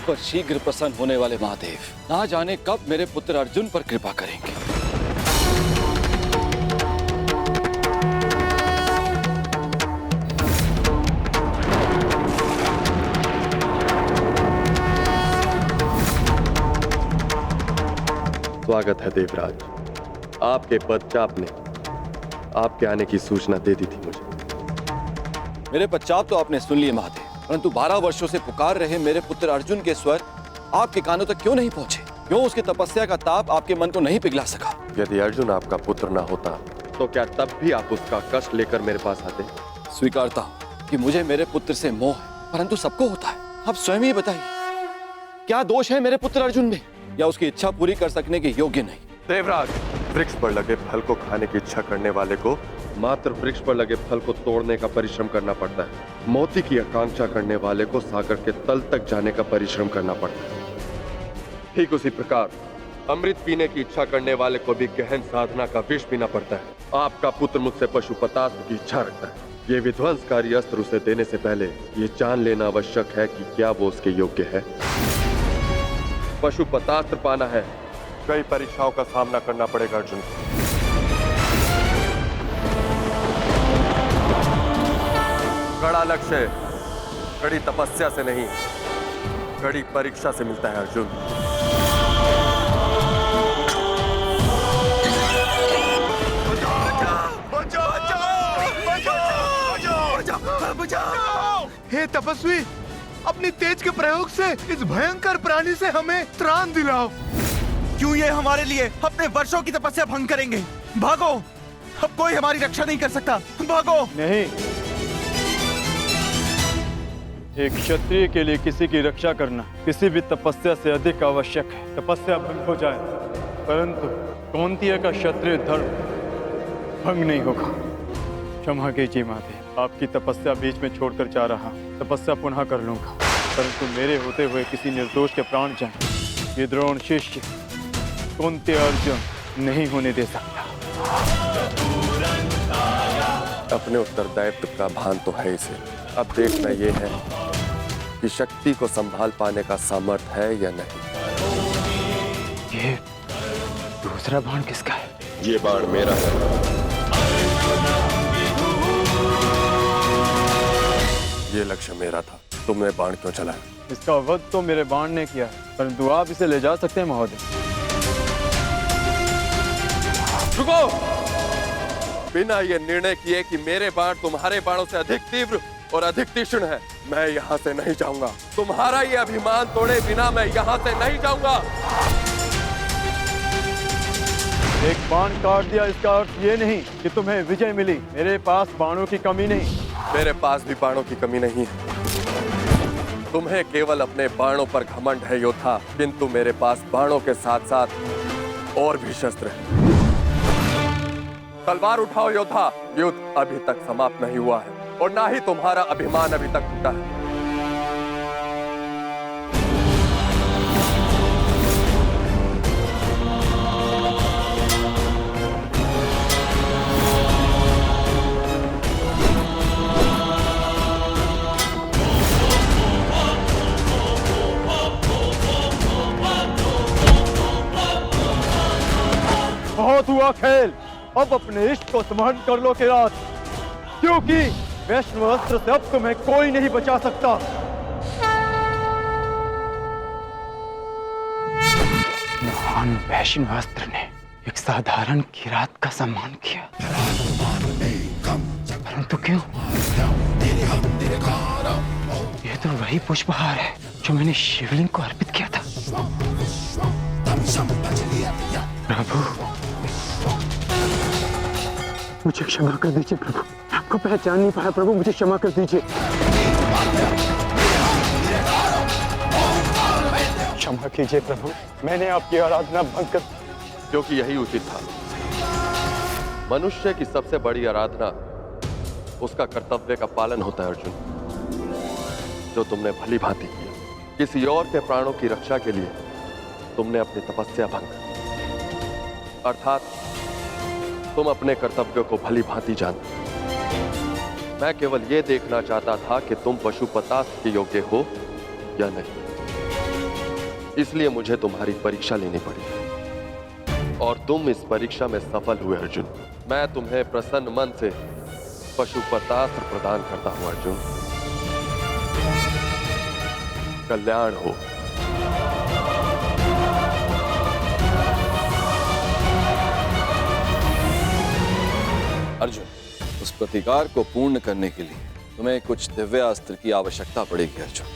पर शीघ्र प्रसन्न होने वाले महादेव ना जाने कब मेरे पुत्र अर्जुन पर कृपा करेंगे। स्वागत है देवराज। आपके पदचाप ने आपके आने की सूचना दे दी थी मुझे। मेरे पश्चात तो आपने सुन लिए महादेव, परंतु 12 वर्षों से पुकार रहे मेरे पुत्र अर्जुन के स्वर आपके कानों तक क्यों नहीं पहुंचे? क्यों उसकी तपस्या का ताप आपके मन को नहीं पिघला सका? यदि अर्जुन आपका पुत्र ना होता तो क्या तब भी आप उसका कष्ट लेकर मेरे पास आते? स्वीकारता हूं कि मुझे मेरे पुत्र से मोह है, परंतु सबको होता है। आप स्वयं ही बताइए, क्या दोष है मेरे पुत्र अर्जुन में, या उसकी इच्छा पूरी कर सकने के योग्य नहीं? देवराज, वृक्ष पर लगे फल को खाने की इच्छा करने वाले को मात्र वृक्ष पर लगे फल को तोड़ने का परिश्रम करना पड़ता है। मोती की आकांक्षा करने वाले को सागर के तल तक जाने का परिश्रम करना पड़ता है। ठीक उसी प्रकार अमृत पीने की इच्छा करने वाले को भी गहन साधना का विष पीना पड़ता है। आपका पुत्र मुझसे पशुपतास्त्र की इच्छा रखता है। ये विध्वंसकारी अस्त्र उसे देने से पहले ये जान लेना आवश्यक है कि क्या वो उसके योग्य है। पशुपतास्त्र पाना है, कई परीक्षाओं का सामना करना पड़ेगा अर्जुन को। कड़ा लक्ष्य कड़ी तपस्या से नहीं, कड़ी परीक्षा से मिलता है अर्जुन। हे तपस्वी, अपनी तेज के प्रयोग से इस भयंकर प्राणी से हमें त्राण दिलाओ। क्यों ये हमारे लिए अपने वर्षों की तपस्या भंग करेंगे? भागो, अब कोई हमारी रक्षा नहीं कर सकता। भागो। नहीं, एक क्षत्रिय के लिए किसी की रक्षा करना किसी भी तपस्या से अधिक आवश्यक है। तपस्या भंग हो जाए, परंतु कौंतेय का क्षत्रिय धर्म भंग नहीं होगा। क्षमा कीजिए महादेव, आपकी तपस्या बीच में छोड़कर जा रहा। तपस्या पुनः कर लूंगा, परंतु मेरे होते हुए किसी निर्दोष के प्राण जाएं, ये द्रोण शिष्य कौंतेय अर्जुन नहीं होने दे सकता। अपने उत्तरदायित्व का भान तो है इसे। अब देखना ये है कि शक्ति को संभाल पाने का सामर्थ्य है या नहीं। ये दूसरा बाण किसका है? ये बाण मेरा है। ये लक्ष्य मेरा था, तुमने बाण क्यों चलाया? इसका वध तो मेरे बाण ने किया है, परंतु आप इसे ले जा सकते हैं महोदय। रुको! बिना ये निर्णय किए कि मेरे बाण तुम्हारे बाणों से अधिक तीव्र और अधिक तीक्ष्ण है, मैं यहाँ से नहीं जाऊंगा। तुम्हारा ये अभिमान तोड़े बिना मैं यहाँ से नहीं जाऊंगा। एक बाण काट दिया, इसका अर्थ ये नहीं कि तुम्हें विजय मिली। मेरे पास बाणों की कमी नहीं। मेरे पास भी बाणों की कमी नहीं है। तुम्हें केवल अपने बाणों पर घमंड है योद्धा, किंतु मेरे पास बाणों के साथ साथ और भी शस्त्र हैं। तलवार उठाओ योद्धा, युद्ध अभी तक समाप्त नहीं हुआ है और ना ही तुम्हारा अभिमान अभी तक टूटा है। बहुत हुआ खेल, अब अपने इष्ट को स्मरण कर लो किरात, क्योंकि वैष्णव अस्त्र से अब तुम्हें कोई नहीं बचा सकता। महान वैष्णव अस्त्र ने एक साधारण किरात का सम्मान किया, परंतु क्यों? यह तो वही पुष्पहार है जो मैंने शिवलिंग को अर्पित किया था। प्रभु, मुझे क्षमा कर दीजिए प्रभु, आपको पहचान नहीं पाया प्रभु, मुझे क्षमा कर दीजिए। क्षमा कीजिए प्रभु, मैंने आपकी आराधना भंग कर। क्योंकि यही उचित था। मनुष्य की सबसे बड़ी आराधना उसका कर्तव्य का पालन होता है अर्जुन, जो तुमने भली भांति किया। किसी और के प्राणों की रक्षा के लिए तुमने अपनी तपस्या भंग, अर्थात तुम अपने कर्तव्यों को भली भांति जानते। मैं केवल ये देखना चाहता था कि तुम पशुपतास्त्र के योग्य हो या नहीं। इसलिए मुझे तुम्हारी परीक्षा लेनी पड़ी और तुम इस परीक्षा में सफल हुए अर्जुन। मैं तुम्हें प्रसन्न मन से पशुपतास्त्र प्रदान करता हूं अर्जुन। कल्याण हो। अर्जुन, उस प्रतिकार को पूर्ण करने के लिए तुम्हें कुछ दिव्यास्त्र की आवश्यकता पड़ेगी अर्जुन।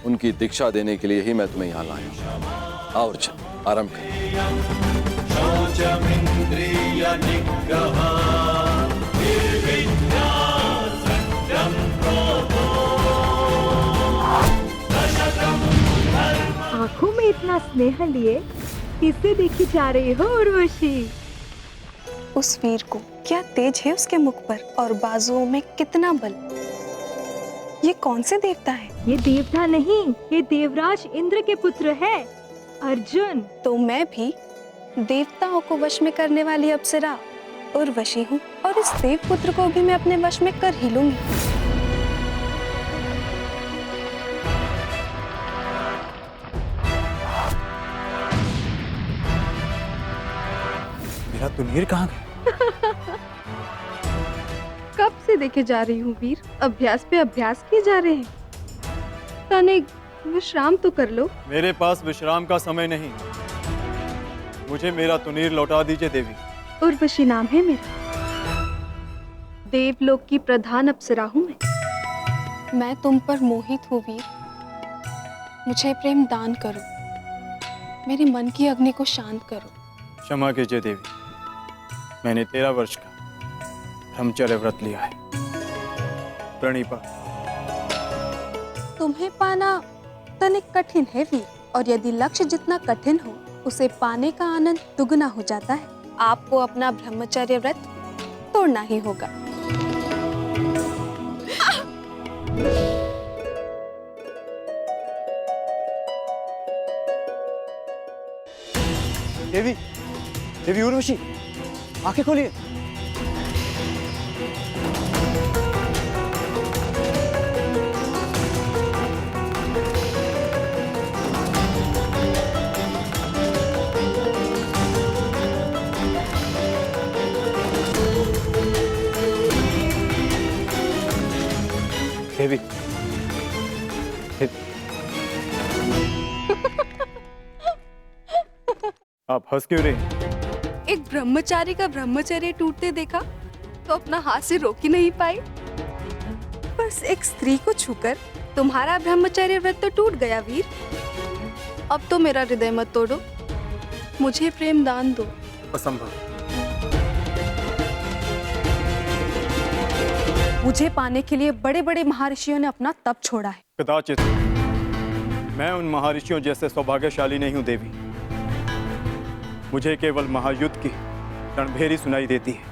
उनकी दीक्षा देने के लिए ही मैं तुम्हें यहाँ लाया हूँ। आओ अर्जुन, आरंभ करें। आंखों में इतना स्नेह लिए किससे देखी जा रही हो उर्वशी? उस वीर को क्या तेज है उसके मुख पर और बाजुओं में कितना बल। ये कौन से देवता है? ये देवता नहीं, ये देवराज इंद्र के पुत्र है अर्जुन। तो मैं भी देवताओं को वश में करने वाली अप्सरा उर्वशी हूँ और इस देवपुत्र को भी मैं अपने वश में कर ही लूंगी। मेरा तुनीर कहाँ गया? कब से देखे जा रही हूँ वीर, अभ्यास पे अभ्यास किए जा रहे हैं। तनिक विश्राम तो कर लो। मेरे पास विश्राम का समय नहीं। मुझे मेरा तुनीर लौटा दीजिए देवी। उर्वशी नाम है मेरा। देवलोक की प्रधान अप्सरा हूँ मैं तुम पर मोहित हूँ वीर। मुझे प्रेम दान करो, मेरे मन की अग्नि को शांत करो। क्षमा कीजिए देवी, मैंने 13 वर्ष का ब्रह्मचर्य व्रत लिया है। प्रणीपा। तुम्हें पाना तनिक कठिन है वीर, और यदि लक्ष्य जितना कठिन हो उसे पाने का आनंद दुगना हो जाता है। आपको अपना ब्रह्मचर्य व्रत तोड़ना ही होगा। देवी, देवी उर्वशी, आंखें खोलिए। देवी, आप हंस क्यों रहे हैं? एक ब्रह्मचारी का ब्रह्मचर्य टूटते देखा तो अपना हाथ से रोक ही नहीं पाई। बस एक स्त्री को छूकर तुम्हारा ब्रह्मचर्य व्रत तो टूट गया वीर। अब तो मेरा हृदय मत तोड़ो, मुझे प्रेम दान दो। असंभव। मुझे पाने के लिए बड़े बड़े महर्षियों ने अपना तप छोड़ा है। कदाचित मैं उन महर्षियों जैसे सौभाग्यशाली नहीं हूं देवी। मुझे केवल महायुद्ध की रणभेरी सुनाई देती है।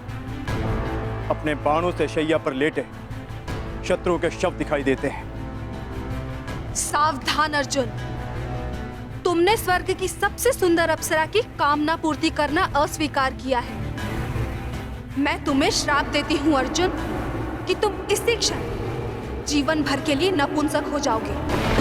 अपने बाणों से शैया पर लेटे शत्रु के शव दिखाई देते हैं। सावधान अर्जुन, तुमने स्वर्ग की सबसे सुंदर अप्सरा की कामना पूर्ति करना अस्वीकार किया है। मैं तुम्हें श्राप देती हूँ अर्जुन कि तुम इसी क्षण जीवन भर के लिए नपुंसक हो जाओगे।